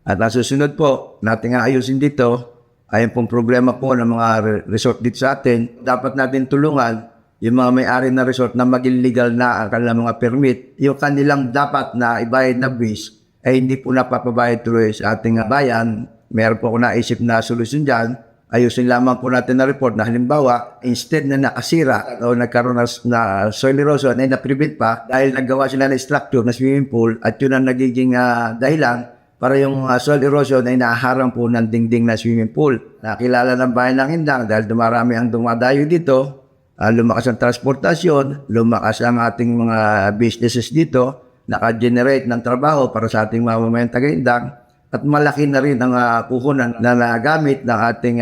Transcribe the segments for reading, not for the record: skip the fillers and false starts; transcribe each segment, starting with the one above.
At ang susunod po, nating aayusin dito, ay pong problema po ng mga resort dito sa atin. Dapat natin tulungan yung mga may-ari na resort na maging legal na ang kanilang mga permit. Yung kanilang dapat na ibayad na fees ay hindi po napapabayad tuloy sa ating bayan. Meron po ako naisip na solusyon dyan. Ayusin lamang po natin na report na halimbawa, instead na nakasira o nagkaroon na soil erosion ay na-prevent pa dahil naggawa sila ng structure na swimming pool at yun ang nagiging dahilan para yung soil erosion ay naharang po ng dingding na swimming pool. Nakilala ng bayan ng Indang dahil dumarami ang dumadayo dito, lumakas ang transportasyon, lumakas ang ating mga businesses dito, naka-generate ng trabaho para sa ating mamamayang taga-Indang. At malaki na rin ang puhunan na nagamit ng ating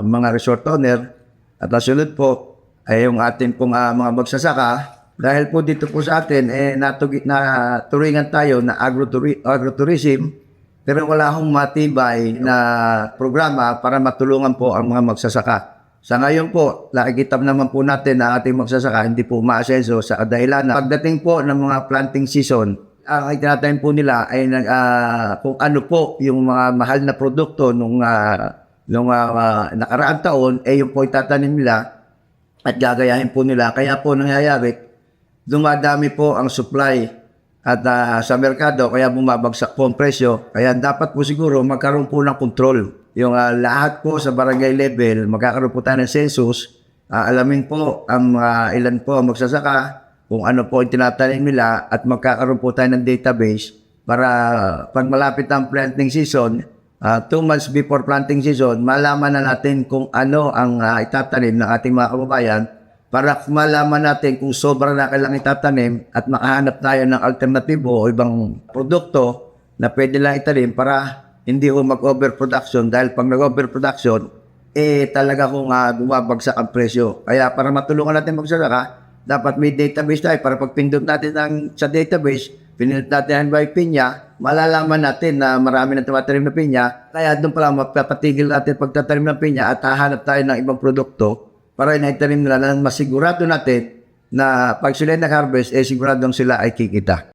mga resort owner. At nasunod po ay yung ating pong mga magsasaka. Dahil po dito po sa atin, naturingan tayo na agrotourism, pero wala akong matibay na programa para matulungan po ang mga magsasaka. Sa ngayon po, nakikita naman po natin na ating magsasaka hindi po maasenso sa kadahilan na pagdating po ng mga planting season, ang itinatanim po nila ay kung ano po yung mga mahal na produkto nung nakaraang taon, yung po itatanim nila at gagayahin po nila. Kaya po nangyayari, dumadami po ang supply at sa merkado, kaya bumabagsak po ang presyo. Kaya dapat po siguro magkaroon po ng control. Yung lahat po sa barangay level, magkakaroon po tayo ng census, alamin po ang ilan po ang magsasaka, kung ano po ang tinatanim nila at magkakaroon po tayo ng database para pag malapit ang planting season, 2 months before planting season, malaman na natin kung ano ang itatanim ng ating mga kababayan para malaman natin kung sobra na kailangang itatanim at makahanap tayo ng alternatibo o ibang produkto na pwede lang itanim para hindi ko mag-overproduction dahil pag nag-overproduction, talaga kung bumabagsak ang presyo. Kaya para matulungan natin magsasaka, dapat may database tayo para pag pindot natin sa database, pinindot natin ang by pinya, malalaman natin na marami na tumatanim na pinya. Kaya doon pala mapapatigil natin pagtatanim ng pinya at hahanap tayo ng ibang produkto para inaitanim nila na masigurado natin na pag sila nag-harvest, siguradong sila ay kikita.